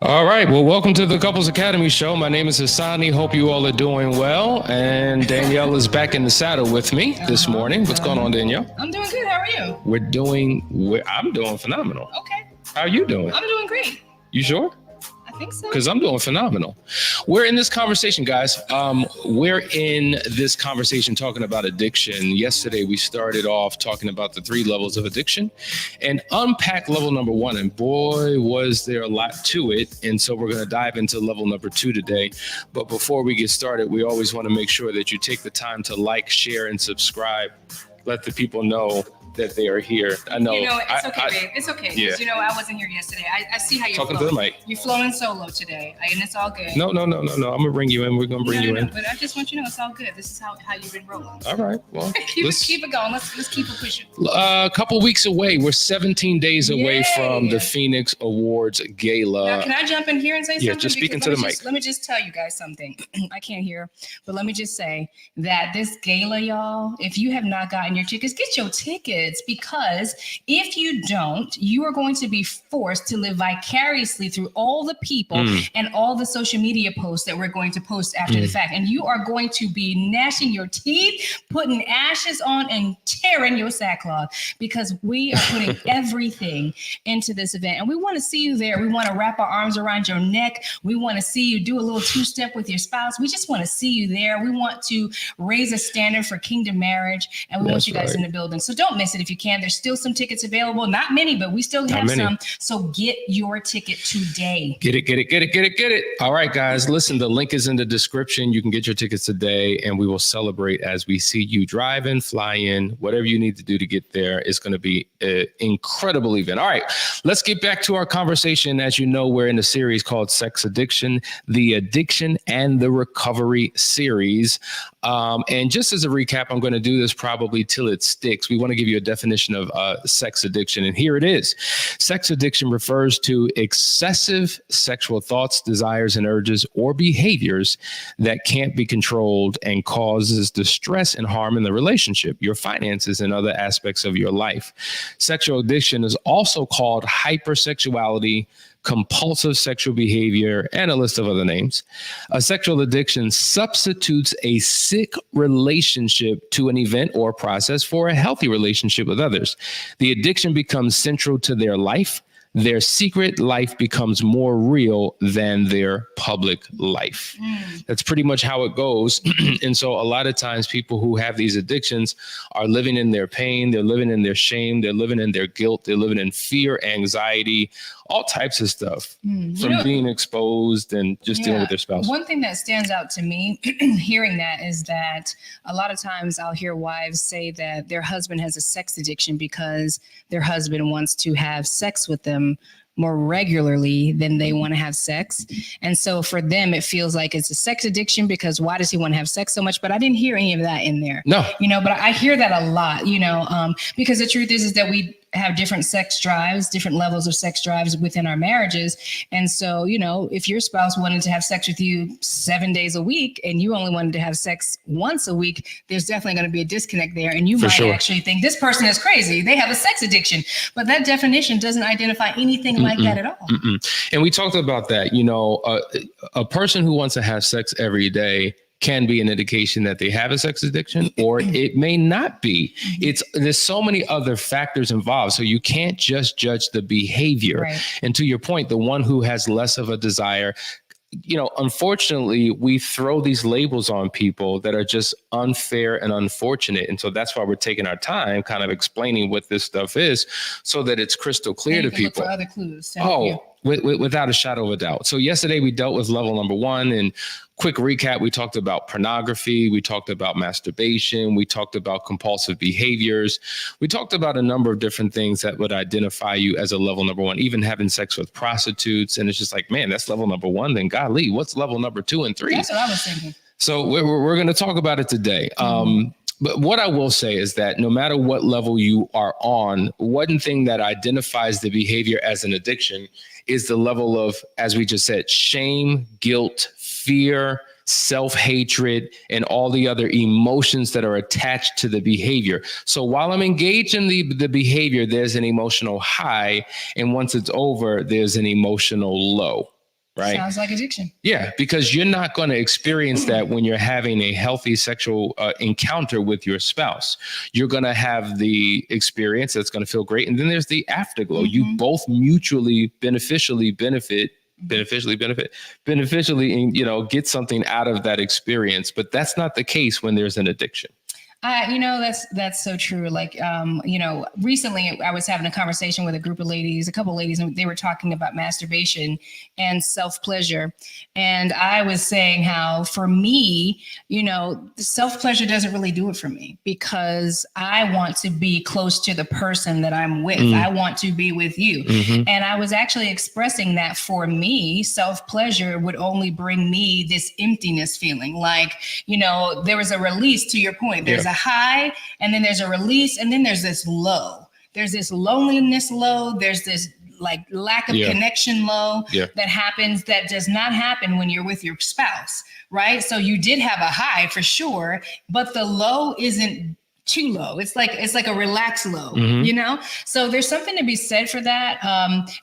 All right. Well, welcome to the Couples Academy show. My name is Hassani. Hope you all are doing well. And Danielle is back in the saddle with me this morning. What's going on, Danielle? I'm doing good. How are you? I'm doing phenomenal. Okay. How are you doing? I'm doing great. You sure? I think so. Because I'm doing phenomenal. We're in this conversation, guys. We're in this conversation talking about addiction. Yesterday, we started off talking about the 3 levels of addiction and unpack level number 1. And boy, was there a lot to it. And so we're going to dive into level number 2 today. But before we get started, we always want to make sure that you take the time to like, share, and subscribe. Let the people know that they are here. I know. It's okay, babe. It's okay. Yeah. Because, I wasn't here yesterday. I see how you're Talking flowing. to the mic. You're flowing solo today, and it's all good. No. I'm going to bring you in. We're going to bring you in. But I just want you to know it's all good. This is how you've been rolling. All right. Well, keep it going. Let's keep it pushing. A couple weeks away. We're 17 days away from the Phoenix Awards Gala. Now, can I jump in here and say something? Yeah, just speaking to the mic. Let me just tell you guys something. I can't hear, but let me just say that this gala, y'all, if you have not gotten your tickets, get your tickets, because if you don't, you are going to be forced to live vicariously through all the people and all the social media posts that we're going to post after the fact. And you are going to be gnashing your teeth, putting ashes on, and tearing your sackcloth, because we are putting everything into this event. And we want to see you there. We want to wrap our arms around your neck. We want to see you do a little 2-step with your spouse. We just want to see you there. We want to raise a standard for kingdom marriage, and we want you guys in the building. So don't miss it if you can. There's still some tickets available. Not many, but we still have some. So get your ticket today. Get it. All right, guys, listen, the link is in the description. You can get your tickets today, and we will celebrate as we see you drive in, fly in, whatever you need to do to get there. It's going to be an incredible event. All right, let's get back to our conversation. As you know, we're in a series called Sex Addiction, the Addiction and the Recovery series. And just as a recap, I'm going to do this probably till it sticks. We want to give you a definition of sex addiction. And here it is. Sex addiction refers to excessive sexual thoughts, desires, and urges or behaviors that can't be controlled and causes distress and harm in the relationship, your finances, and other aspects of your life. Sexual addiction is also called hypersexuality, compulsive sexual behavior, and a list of other names. A sexual addiction substitutes a sick relationship to an event or process for a healthy relationship with others. The addiction becomes central to their life. Their secret life becomes more real than their public life. That's pretty much how it goes. And so a lot of times people who have these addictions are living in their pain, they're living in their shame, they're living in their guilt, they're living in fear, anxiety, all types of stuff from being exposed and just dealing with their spouse. One thing that stands out to me hearing that is that a lot of times I'll hear wives say that their husband has a sex addiction because their husband wants to have sex with them more regularly than they want to have sex. And so for them, it feels like it's a sex addiction because why does he want to have sex so much? But I didn't hear any of that in there. No. But I hear that a lot, because the truth is that we have different sex drives, different levels of sex drives within our marriages. And so, if your spouse wanted to have sex with you 7 days a week and you only wanted to have sex once a week, there's definitely going to be a disconnect there. And you might actually think this person is crazy. They have a sex addiction. But that definition doesn't identify anything like that at all. And we talked about that, a person who wants to have sex every day can be an indication that they have a sex addiction, or it may not be. There's so many other factors involved. So you can't just judge the behavior. Right. And to your point, the one who has less of a desire, unfortunately, we throw these labels on people that are just unfair and unfortunate. And so that's why we're taking our time kind of explaining what this stuff is so that it's crystal clear to people. Look for other clues to help you. Without a shadow of a doubt. So yesterday we dealt with level number 1, and quick recap, we talked about pornography, we talked about masturbation, we talked about compulsive behaviors, we talked about a number of different things that would identify you as a level number 1, even having sex with prostitutes. And it's just like, man, that's level number 1, then golly, what's level number 2 and 3? That's what I was thinking. So we're going to talk about it today. But what I will say is that no matter what level you are on, one thing that identifies the behavior as an addiction is the level of, as we just said, shame, guilt, fear, self-hatred, and all the other emotions that are attached to the behavior. So while I'm engaged in the behavior, there's an emotional high. And once it's over, there's an emotional low. right? Sounds like addiction. Yeah, because you're not going to experience that when you're having a healthy sexual encounter with your spouse. You're going to have the experience that's going to feel great. And then there's the afterglow. You both mutually beneficially, and, get something out of that experience. But that's not the case when there's an addiction. That's so true. Like, recently I was having a conversation with a couple of ladies, and they were talking about masturbation and self-pleasure. And I was saying how for me, self-pleasure doesn't really do it for me because I want to be close to the person that I'm with. I want to be with you. And I was actually expressing that for me, self-pleasure would only bring me this emptiness feeling. Like, there was a release, to your point. There's a high, and then there's a release, and then there's this low. There's this loneliness low. There's this like lack of connection low that happens, that does not happen when you're with your spouse, right? So you did have a high for sure, but the low isn't too low. It's like a relaxed low, So there's something to be said for that.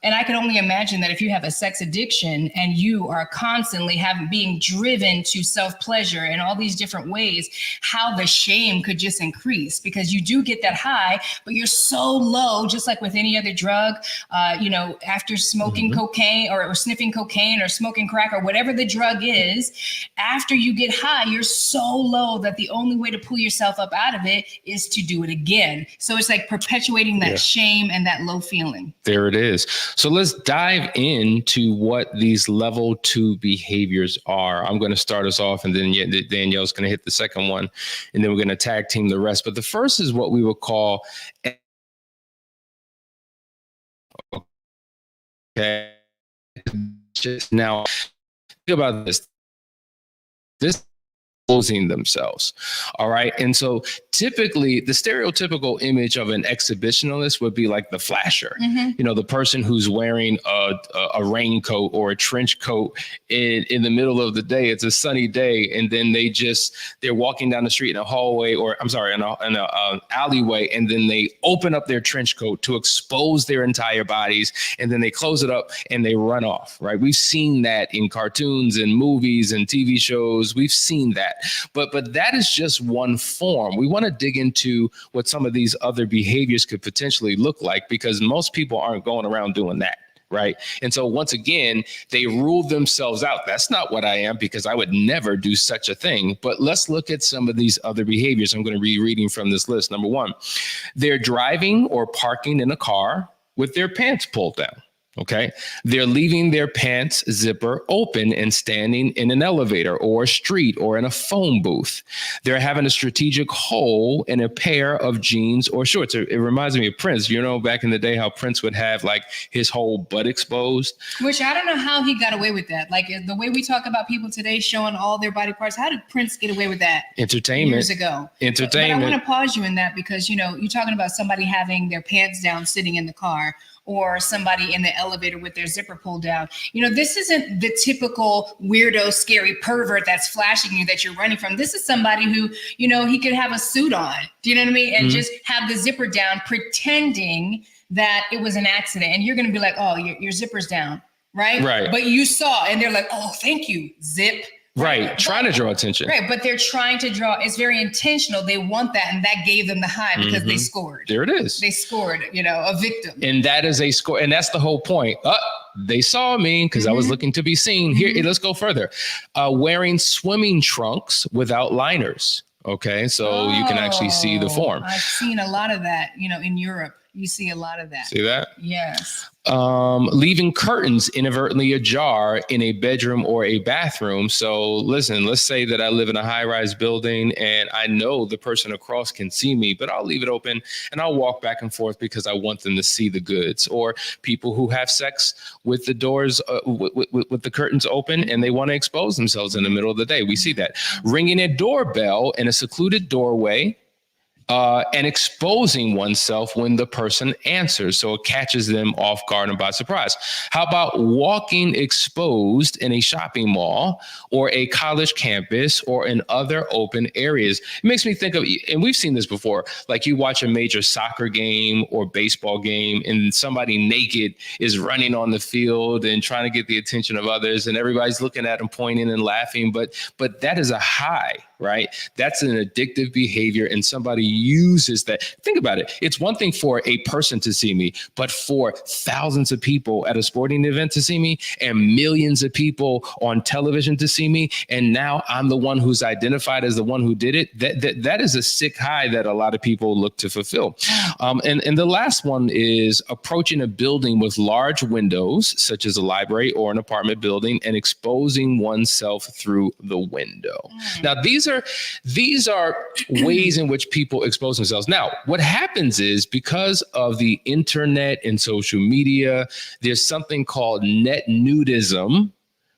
And I can only imagine that if you have a sex addiction and you are constantly being driven to self-pleasure in all these different ways, how the shame could just increase, because you do get that high, but you're so low, just like with any other drug, after smoking cocaine or sniffing cocaine or smoking crack or whatever the drug is, after you get high, you're so low that the only way to pull yourself up out of it is to do it again. So it's like perpetuating that shame and that low feeling. There it is. So let's dive into what these level 2 behaviors are. I'm going to start us off, and then Danielle's going to hit the second one, and then we're going to tag team the rest. But the first is what we would call just now. Think about this. This exposing themselves. All right. And so typically the stereotypical image of an exhibitionist would be like the flasher, the person who's wearing a raincoat or a trench coat in the middle of the day. It's a sunny day. And then they're walking down the street in a hallway, or I'm sorry, in a alleyway. And then they open up their trench coat to expose their entire bodies. And then they close it up and they run off. Right. We've seen that in cartoons and movies and TV shows. We've seen that. But that is just one form. We want to dig into what some of these other behaviors could potentially look like, because most people aren't going around doing that. Right. And so once again, they rule themselves out. That's not what I am, because I would never do such a thing. But let's look at some of these other behaviors. I'm going to be reading from this list. Number 1, they're driving or parking in a car with their pants pulled down. Okay. They're leaving their pants zipper open and standing in an elevator or a street or in a phone booth. They're having a strategic hole in a pair of jeans or shorts. It reminds me of Prince. Back in the day, how Prince would have like his whole butt exposed. Which I don't know how he got away with that. Like the way we talk about people today showing all their body parts. How did Prince get away with that? Entertainment. Years ago. Entertainment. But I want to pause you in that, because, you're talking about somebody having their pants down sitting in the car, or somebody in the elevator with their zipper pulled down. This isn't the typical weirdo, scary pervert that's flashing you that you're running from. This is somebody who, he could have a suit on, do you know what I mean? And just have the zipper down, pretending that it was an accident. And you're going to be like, oh, your zipper's down, right? Right. But you saw, and they're like, oh, thank you, zip. Right. Trying to draw attention. Right. But they're trying to draw. It's very intentional. They want that. And that gave them the high because they scored. There it is. They scored, a victim. And that is a score. And that's the whole point. They saw me because I was looking to be seen. Here, let's go further. Wearing swimming trunks without liners. Okay. So you can actually see the form. I've seen a lot of that, in Europe. You see a lot of that. See that? Yes. Leaving curtains inadvertently ajar in a bedroom or a bathroom. So listen, let's say that I live in a high-rise building and I know the person across can see me, but I'll leave it open and I'll walk back and forth because I want them to see the goods. Or people who have sex with the doors, with the curtains open, and they want to expose themselves in the middle of the day. We see that. Ringing a doorbell in a secluded doorway and exposing oneself when the person answers. So it catches them off guard and by surprise. How about walking exposed in a shopping mall or a college campus or in other open areas? It makes me think of, and we've seen this before, like you watch a major soccer game or baseball game and somebody naked is running on the field and trying to get the attention of others and everybody's looking at them, pointing and laughing. But that is a high, right? That's an addictive behavior and somebody uses that. Think about it. It's one thing for a person to see me, but for thousands of people at a sporting event to see me and millions of people on television to see me. And now I'm the one who's identified as the one who did it. That is a sick high that a lot of people look to fulfill. And the last one is approaching a building with large windows, such as a library or an apartment building, and exposing oneself through the window. Now, these are ways in which people expose themselves. Now, what happens is because of the internet and social media, there's something called net nudism,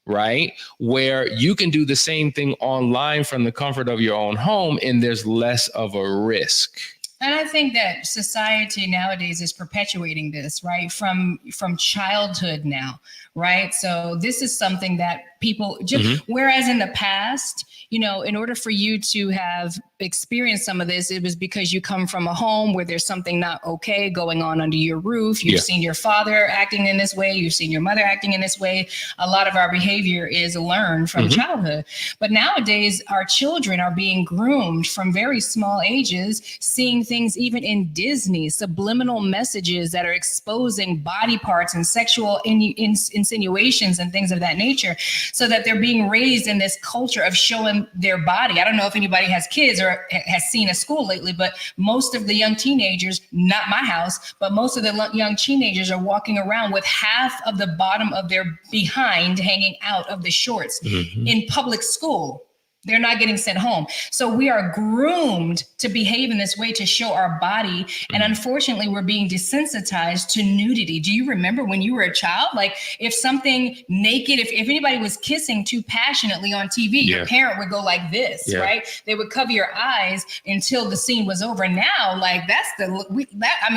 right? Where you can do the same thing online from the comfort of your own home, and there's less of a risk. And I think that society nowadays is perpetuating this, right? From childhood now, right? So this is something that people just, whereas in the past, you know, in order for you to have experienced some of this, it was because you come from a home where there's something not okay going on under your roof. You've seen your father acting in this way. You've seen your mother acting in this way. A lot of our behavior is learned from childhood. But nowadays, our children are being groomed from very small ages, seeing things even in Disney, subliminal messages that are exposing body parts and sexual insinuations and things of that nature, so that they're being raised in this culture of showing their body. I don't know if anybody has kids or has seen a school lately, but most of the young teenagers, not my house, but most of the young teenagers are walking around with half of the bottom of their behind hanging out of the shorts in public school. They're not getting sent home. So we are groomed to behave in this way to show our body. And unfortunately, we're being desensitized to nudity. Do you remember when you were a child? Like if something naked, if anybody was kissing too passionately on TV, your parent would go like this, right? They would cover your eyes until the scene was over. Now, like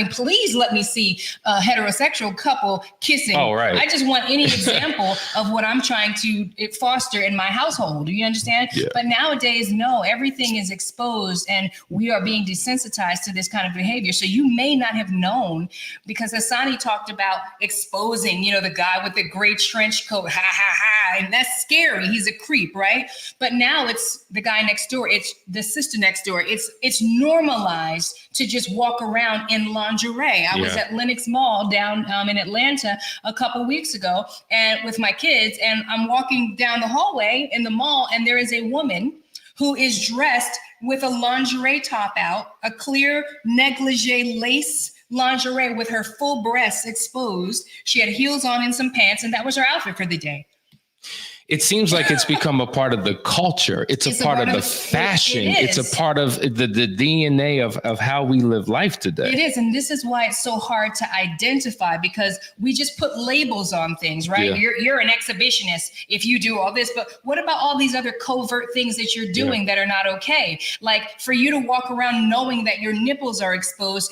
please let me see a heterosexual couple kissing. Oh, right. I just want any example of what I'm trying to foster in my household. Do you understand? Yeah. But nowadays, no, everything is exposed and we are being desensitized to this kind of behavior. So you may not have known, because Hassani talked about exposing, you know, the guy with the gray trench coat, ha, ha, ha, and that's scary. He's a creep, right? But now it's the guy next door. It's the sister next door. It's normalized to just walk around in lingerie. I was at Lenox Mall down in Atlanta a couple weeks ago and with my kids, and I'm walking down the hallway in the mall, and there is a woman who is dressed with a lingerie top out, a clear negligee lace lingerie with her full breasts exposed. She had heels on and some pants, and that was her outfit for the day. It seems like it's become a part of the culture. It's a part of the fashion. It's a part of the DNA of how we live life today. It is. And this is why it's so hard to identify, because we just put labels on things, right? Yeah. You're an exhibitionist if you do all this. But what about all these other covert things that you're doing that are not okay? Like for you to walk around knowing that your nipples are exposed,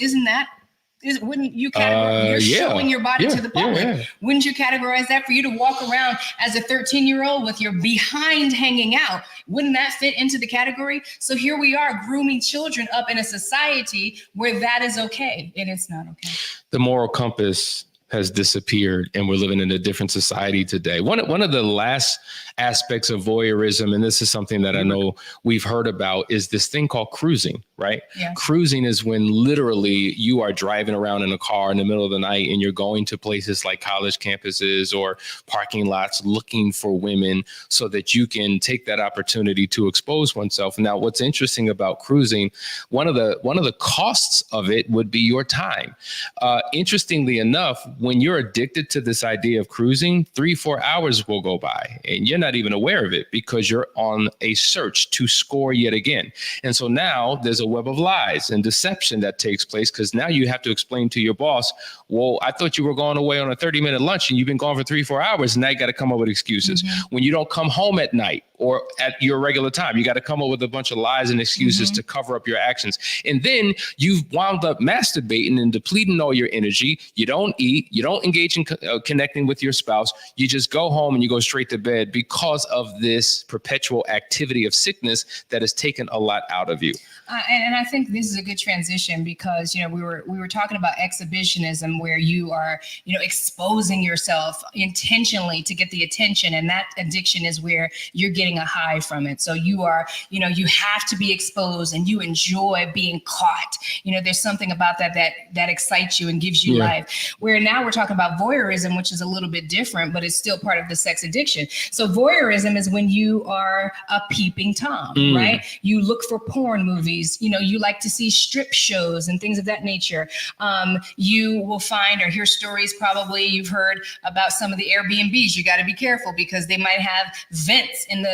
wouldn't you categorize? You're showing your body to the public. Wouldn't you categorize that for you to walk around as a 13-year-old with your behind hanging out? Wouldn't that fit into the category? So here we are grooming children up in a society where that is okay, and it's not okay. The moral compass has disappeared, and we're living in a different society today. One of the last aspects of voyeurism, and this is something that I know we've heard about, is this thing called cruising, right? Yeah. Cruising is when literally you are driving around in a car in the middle of the night and you're going to places like college campuses or parking lots looking for women so that you can take that opportunity to expose oneself. Now, what's interesting about cruising, one of the costs of it would be your time. Interestingly enough, when you're addicted to this idea of cruising, 3-4 hours will go by and you're not even aware of it because you're on a search to score yet again. And so now there's a web of lies and deception that takes place because now you have to explain to your boss, well, I thought you were going away on a 30-minute lunch and you've been gone for 3-4 hours. And now you got to come up with excuses. When you don't come home at night or at your regular time, you got to come up with a bunch of lies and excuses to cover up your actions. And then you've wound up masturbating and depleting all your energy. You don't eat, you don't engage in connecting with your spouse. You just go home and you go straight to bed because of this perpetual activity of sickness that has taken a lot out of you. And I think this is a good transition because, we were talking about exhibitionism where you are, exposing yourself intentionally to get the attention. And that addiction is where you're getting a high from it. So you are, you have to be exposed and you enjoy being caught. There's something about that excites you and gives you life. Where now we're talking about voyeurism, which is a little bit different, but it's still part of the sex addiction. So voyeurism is when you are a peeping Tom, right? You look for porn movies. You like to see strip shows and things of that nature. You will find or hear stories, probably you've heard about some of the Airbnbs. You got to be careful because they might have vents in the,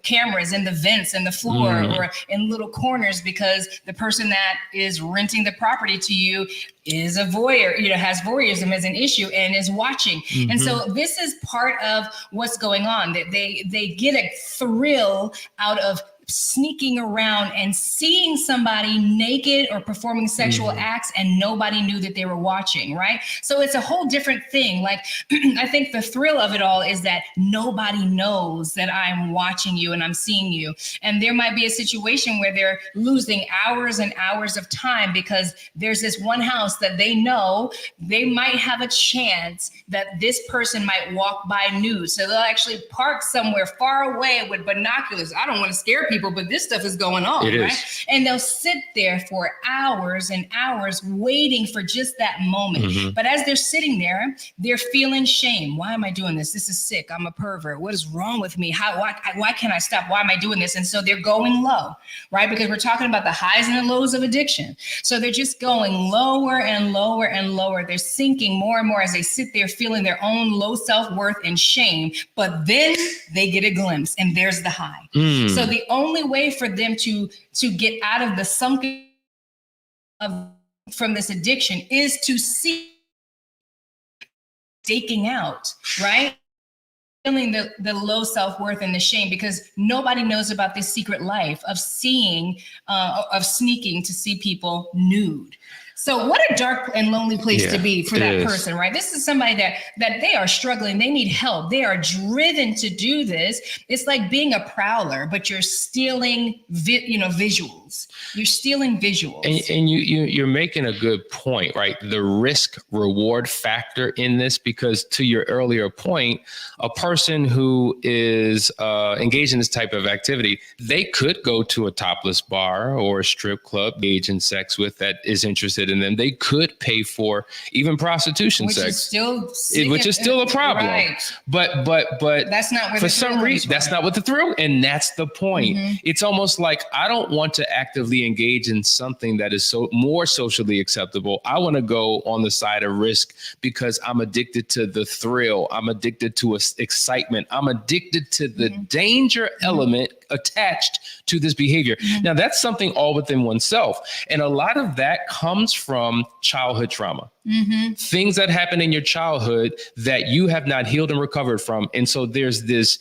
cameras in the vents in the floor or in little corners because the person that is renting the property to you is a voyeur, has voyeurism as an issue and is watching. And so this is part of what's going on, that they get a thrill out of sneaking around and seeing somebody naked or performing sexual acts and nobody knew that they were watching, right? So it's a whole different thing. Like, I think the thrill of it all is that nobody knows that I'm watching you and I'm seeing you. And there might be a situation where they're losing hours and hours of time because there's this one house that they know they might have a chance that this person might walk by nude. So they'll actually park somewhere far away with binoculars. I don't want to scare people, but this stuff is going on, right? And they'll sit there for hours and hours waiting for just that moment. But as they're sitting there, they're feeling shame. Why am I doing this? This is sick. I'm a pervert. What is wrong with me? Why can't I stop? Why am I doing this? And so they're going low, right? Because we're talking about the highs and the lows of addiction. So they're just going lower and lower and lower. They're sinking more and more as they sit there feeling their own low self-worth and shame. But then they get a glimpse and there's the high. So the only way for them to get out of the sunken from this addiction is to see staking out, right? Feeling the low self-worth and the shame because nobody knows about this secret life of seeing, of sneaking to see people nude. So what a dark and lonely place to be for that person, right? This is somebody that they are struggling. They need help. They are driven to do this. It's like being a prowler, but you're stealing, visuals. You're stealing visuals. And you're making a good point, right? The risk reward factor in this, because to your earlier point, a person who is engaged in this type of activity, they could go to a topless bar or a strip club, engage in sex with that is interested in them. They could pay for even prostitution sex, which is still a problem. Right. But that's not where for some reason that's not what the thrill, and that's the point. It's almost like I don't want to actively engage in something that is so more socially acceptable. I want to go on the side of risk because I'm addicted to the thrill. I'm addicted to excitement. I'm addicted to the danger element attached to this behavior. Now, that's something all within oneself. And a lot of that comes from childhood trauma. Things that happen in your childhood that you have not healed and recovered from. And so there's this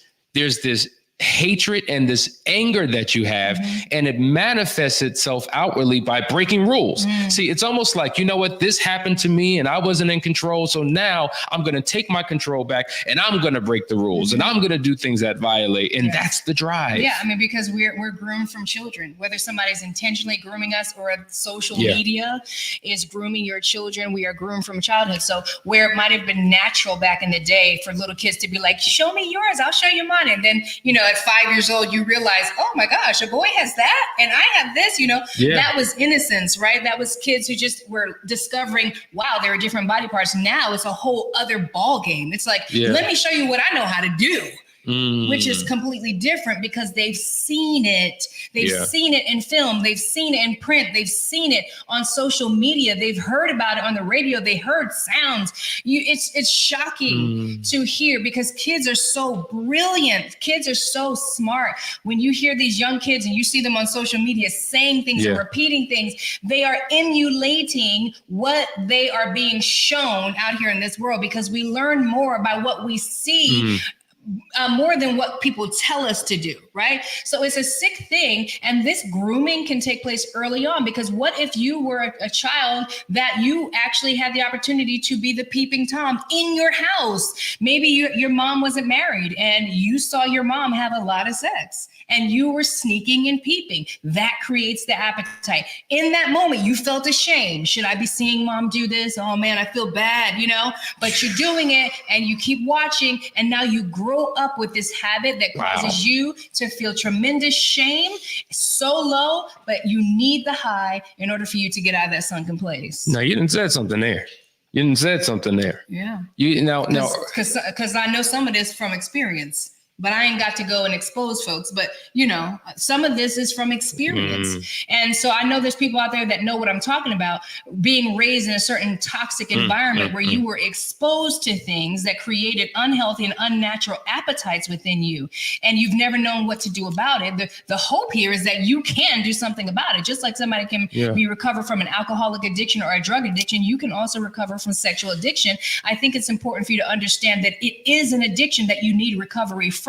hatred and this anger that you have, and it manifests itself outwardly by breaking rules. See, it's almost like, you know what, this happened to me and I wasn't in control. So now I'm going to take my control back and I'm going to break the rules and I'm going to do things that violate. And that's the drive. Yeah. I mean, because we're groomed from children, whether somebody's intentionally grooming us or social media is grooming your children. We are groomed from childhood. So where it might have been natural back in the day for little kids to be like, show me yours, I'll show you mine. And then, at 5 years old, you realize, oh my gosh, a boy has that and I have this, that was innocence, right? That was kids who just were discovering, wow, there are different body parts. Now it's a whole other ball game. It's like, let me show you what I know how to do. which is completely different because they've seen it. They've seen it in film. They've seen it in print. They've seen it on social media. They've heard about it on the radio. They heard sounds. It's shocking to hear because kids are so brilliant. Kids are so smart. When you hear these young kids and you see them on social media saying things and repeating things, they are emulating what they are being shown out here in this world because we learn more by what we see. More than what people tell us to do, right? So it's a sick thing. And this grooming can take place early on because what if you were a child that you actually had the opportunity to be the peeping Tom in your house? Maybe your mom wasn't married and you saw your mom have a lot of sex and you were sneaking and peeping. That creates the appetite. In that moment, you felt ashamed. Should I be seeing mom do this? Oh man, I feel bad, but you're doing it and you keep watching and now you grow up with this habit that causes you to feel tremendous shame, so low, but you need the high in order for you to get out of that sunken place. No, you didn't say something there. Yeah. Because I know some of this from experience. But I ain't got to go and expose folks. But, some of this is from experience. And so I know there's people out there that know what I'm talking about, being raised in a certain toxic environment where you were exposed to things that created unhealthy and unnatural appetites within you. And you've never known what to do about it. The hope here is that you can do something about it. Just like somebody can be recovered from an alcoholic addiction or a drug addiction, you can also recover from sexual addiction. I think it's important for you to understand that it is an addiction that you need recovery from.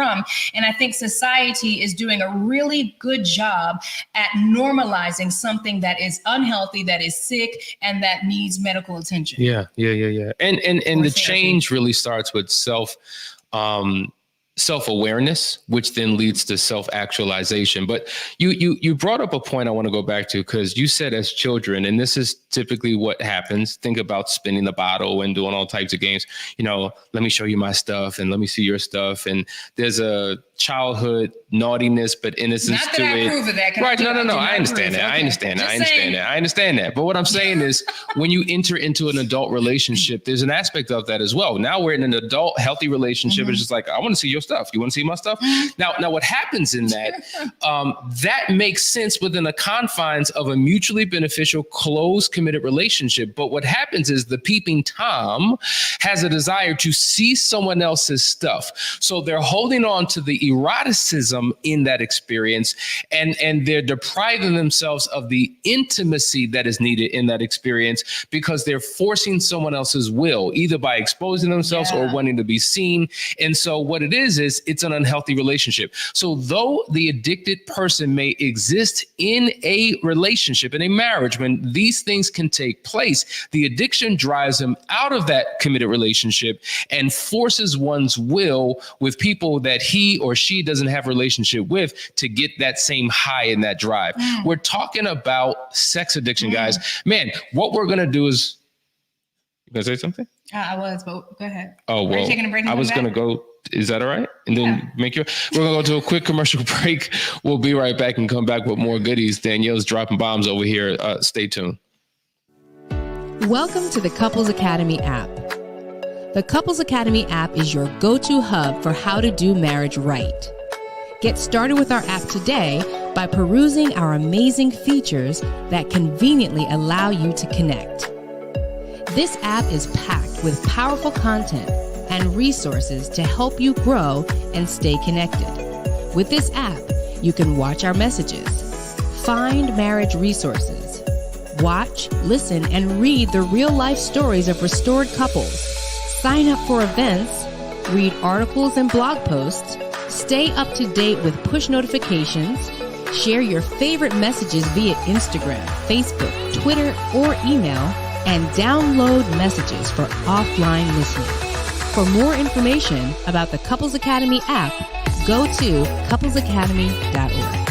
And I think society is doing a really good job at normalizing something that is unhealthy, that is sick, and that needs medical attention. Yeah. And the change really starts with self-awareness, which then leads to self-actualization. But you brought up a point I want to go back to, because you said as children, and this is typically what happens, think about spinning the bottle and doing all types of games, let me show you my stuff and let me see your stuff. And there's a childhood naughtiness, but innocence to it. Not that I approve of that. Right. No. I understand that. I understand that. But what I'm saying is when you enter into an adult relationship, there's an aspect of that as well. Now we're in an adult healthy relationship. It's just like, I want to see your stuff. You want to see my stuff? Now what happens in that, that makes sense within the confines of a mutually beneficial, close, committed relationship. But what happens is the peeping Tom has a desire to see someone else's stuff. So they're holding on to the eroticism in that experience, and they're depriving themselves of the intimacy that is needed in that experience because they're forcing someone else's will, either by exposing themselves or wanting to be seen. And so what it is it's an unhealthy relationship. So though the addicted person may exist in a relationship, in a marriage, when these things can take place, the addiction drives them out of that committed relationship and forces one's will with people that he or she doesn't have a relationship with to get that same high and that drive. We're talking about sex addiction, guys. Man, what we're going to do is, you going to say something? I was, but go ahead. Oh, well, are you taking a break? I was going to go. Is that all right? And then we're going to go to a quick commercial break. We'll be right back and come back with more goodies. Danielle's dropping bombs over here. Stay tuned. Welcome to the Couples Academy app. The Couples Academy app is your go-to hub for how to do marriage right. Get started with our app today by perusing our amazing features that conveniently allow you to connect. This app is packed with powerful content and resources to help you grow and stay connected. With this app, you can watch our messages, find marriage resources, watch, listen, and read the real-life stories of restored couples, sign up for events, read articles and blog posts, stay up to date with push notifications, share your favorite messages via Instagram, Facebook, Twitter, or email, and download messages for offline listening. For more information about the Couples Academy app, go to couplesacademy.org.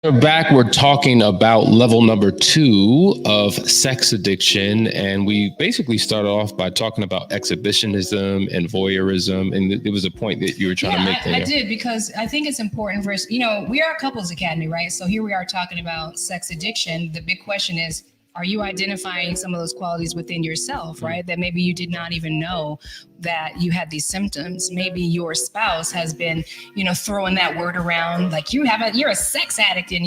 We're back. We're talking about level number 2 of sex addiction. And we basically started off by talking about exhibitionism and voyeurism. And there was a point that you were trying to make there. I did, because I think it's important for us. We are a couples academy, right? So here we are talking about sex addiction. The big question is, are you identifying some of those qualities within yourself, right? That maybe you did not even know that you had these symptoms. Maybe your spouse has been, throwing that word around, like you're a sex addict, and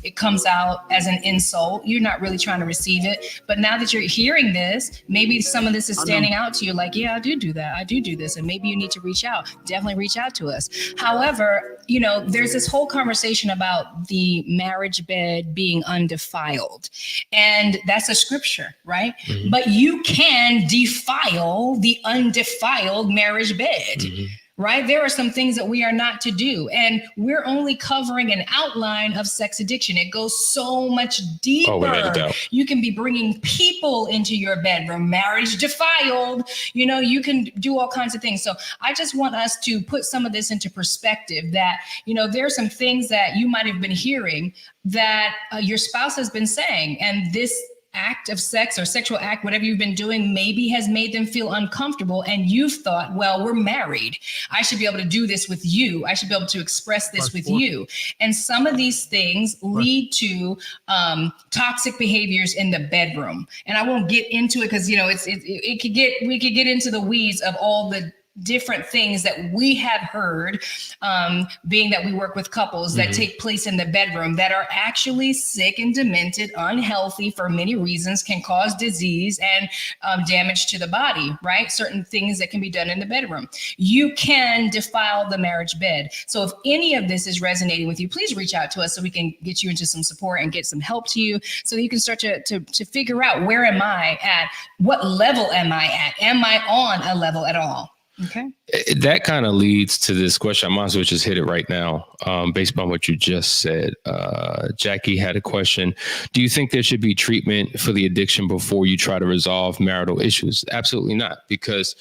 it comes out as an insult. You're not really trying to receive it. But now that you're hearing this, maybe some of this is standing out to you, like, yeah, I do that. I do this. And maybe you need to reach out. Definitely reach out to us. However, there's this whole conversation about the marriage bed being undefiled. And that's a scripture, right? Mm-hmm. But you can defile the undefiled marriage bed. Mm-hmm. Right? There are some things that we are not to do. And we're only covering an outline of sex addiction. It goes so much deeper. Oh, you can be bringing people into your bedroom, marriage defiled. You can do all kinds of things. So I just want us to put some of this into perspective, that, there are some things that you might have been hearing that your spouse has been saying, and this act of sex or sexual act, whatever you've been doing, maybe has made them feel uncomfortable. And you've thought, well, we're married. I should be able to do this with you. I should be able to express this with you. And some of these things lead to toxic behaviors in the bedroom. And I won't get into it because, we could get into the weeds of all the different things that we have heard, being that we work with couples, that take place in the bedroom, that are actually sick and demented, unhealthy for many reasons, can cause disease and damage to the body, right? Certain things that can be done in the bedroom. You can defile the marriage bed. So if any of this is resonating with you, please reach out to us so we can get you into some support and get some help to you, so that you can start to figure out, where am I at? What level am I at? Am I on a level at all? Okay. That kind of leads to this question. I might as well just hit it right now, based upon what you just said. Jackie had a question. Do you think there should be treatment for the addiction before you try to resolve marital issues? Absolutely not, because,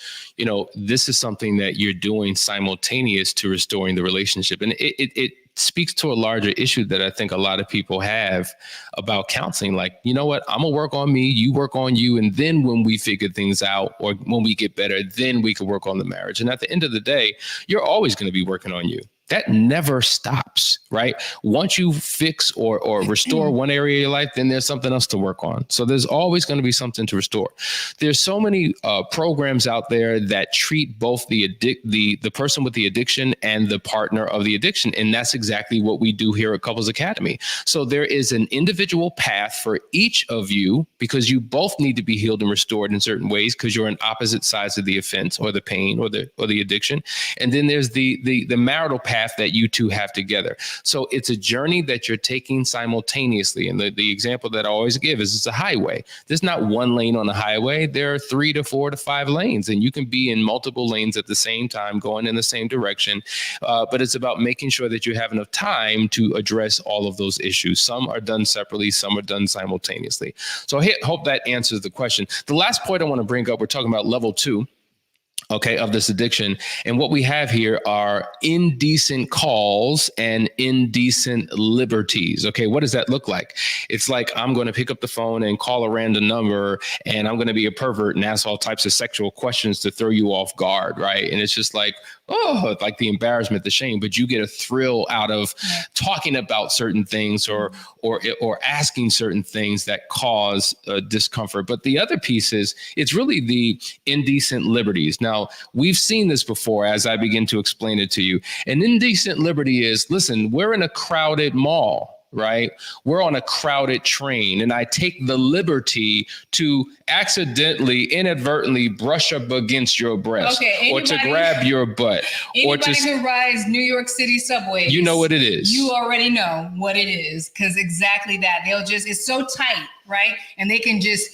this is something that you're doing simultaneous to restoring the relationship. And it speaks to a larger issue that I think a lot of people have about counseling. Like, you know what, I'm gonna work on me, you work on you. And then when we figure things out, or when we get better, then we can work on the marriage. And at the end of the day, you're always going to be working on you. That never stops, right? Once you fix or restore one area of your life, then there's something else to work on. So there's always going to be something to restore. There's so many programs out there that treat both the person with the addiction and the partner of the addiction. And that's exactly what we do here at Couples Academy. So there is an individual path for each of you, because you both need to be healed and restored in certain ways, because you're on opposite sides of the offense or the pain or the addiction. And then there's the marital path that you two have together. So it's a journey that you're taking simultaneously. And the example that I always give is, it's a highway. There's not one lane on the highway. There are 3 to 4 to 5 lanes, and you can be in multiple lanes at the same time, going in the same direction. But it's about making sure that you have enough time to address all of those issues. Some are done separately, some are done simultaneously. So I hope that answers the question. The last point I want to bring up, we're talking about level 2. Okay, of this addiction. And what we have here are indecent calls and indecent liberties. Okay, what does that look like? It's like, I'm going to pick up the phone and call a random number, and I'm going to be a pervert and ask all types of sexual questions to throw you off guard, right? And it's just like, oh, like the embarrassment, the shame, but you get a thrill out of talking about certain things or asking certain things that cause discomfort. But the other piece is, it's really the indecent liberties. Now, we've seen this before as I begin to explain it to you. An indecent liberty is, listen, we're in a crowded mall. Right? We're on a crowded train, and I take the liberty to accidentally, inadvertently brush up against your breast, or to grab your butt. Anybody who rides New York City subways, you know what it is. You already know what it is, because exactly that. It's so tight right? And they can just,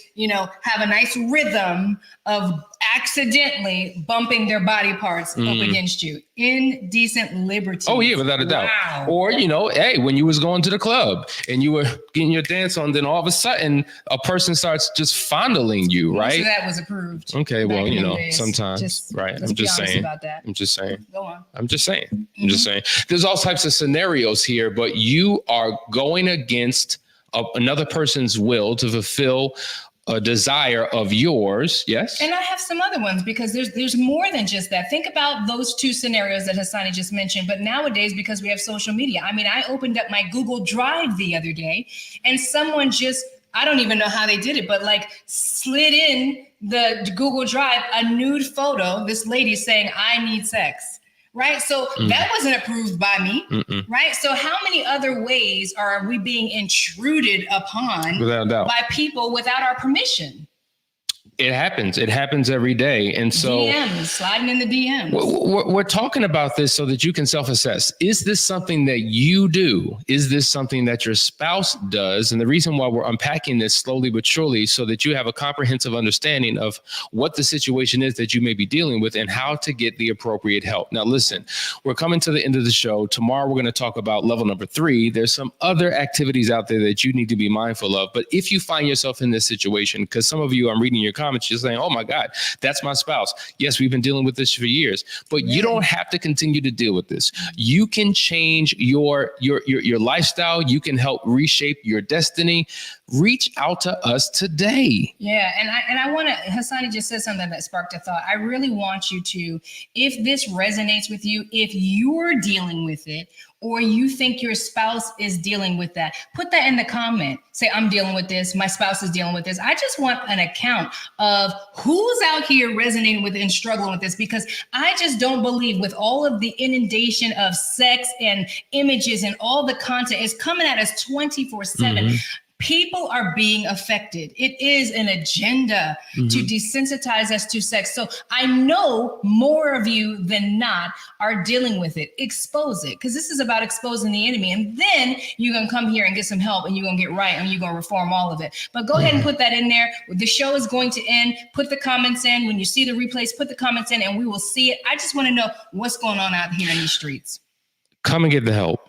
have a nice rhythm of accidentally bumping their body parts up against you. Indecent liberty. Oh yeah, without a doubt. Wow. Or, hey, when you was going to the club and you were getting your dance on, then all of a sudden a person starts just fondling you, right? Most of that was approved. Okay, well, in the days. sometimes, right? Let's I'm just be honest saying. about that. I'm just saying. Go on. I'm just saying. There's all types of scenarios here, but you are going against another person's will to fulfill a desire of yours. Yes. And I have some other ones because there's more than just that. Think about those two scenarios that Hassani just mentioned. But nowadays, because we have social media, I opened up my Google Drive the other day and someone just, I don't even know how they did it, but slid in the Google Drive a nude photo, this lady saying, I need sex. Right. So that wasn't approved by me. Right. So how many other ways are we being intruded upon by people without our permission? It happens. It happens every day. And so DMs, sliding in the DMs. We're talking about this so that you can self-assess. Is this something that you do? Is this something that your spouse does? And the reason why we're unpacking this slowly but surely so that you have a comprehensive understanding of what the situation is that you may be dealing with and how to get the appropriate help. Now, listen, we're coming to the end of the show. Tomorrow, we're going to talk about level number 3. There's some other activities out there that you need to be mindful of. But if you find yourself in this situation, because some of you, I'm reading your comments, you're saying, oh my God, that's my spouse. Yes, we've been dealing with this for years, but you don't have to continue to deal with this. You can change your lifestyle. You can help reshape your destiny. Reach out to us today. Yeah. And I want to, Hassani just said something that sparked a thought. I really want you to, if this resonates with you, if you're dealing with it, or you think your spouse is dealing with that, put that in the comment. Say, I'm dealing with this. My spouse is dealing with this. I just want an account of who's out here resonating with it and struggling with this, because I just don't believe with all of the inundation of sex and images and all the content is coming at us 24/7. People are being affected. It is an agenda to desensitize us to sex. So I know more of you than not are dealing with it. Expose it, because this is about exposing the enemy. And then you're going to come here and get some help and you're going to get right and you're going to reform all of it. But go ahead and put that in there. The show is going to end. Put the comments in. When you see the replays, put the comments in and we will see it. I just want to know what's going on out here in these streets. Come and get the help.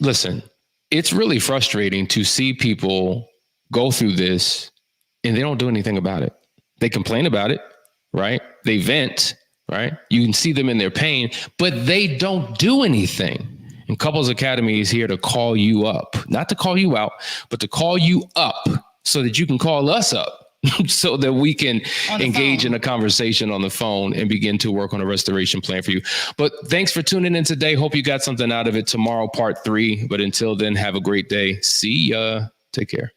Listen. It's really frustrating to see people go through this and they don't do anything about it. They complain about it, right? They vent, right? You can see them in their pain, but they don't do anything. And Couples Academy is here to call you up, not to call you out, but to call you up so that you can call us up. So that we can engage in a conversation on the phone and begin to work on a restoration plan for you. But thanks for tuning in today. Hope you got something out of it. Tomorrow, part 3. But until then, have a great day. See ya. Take care.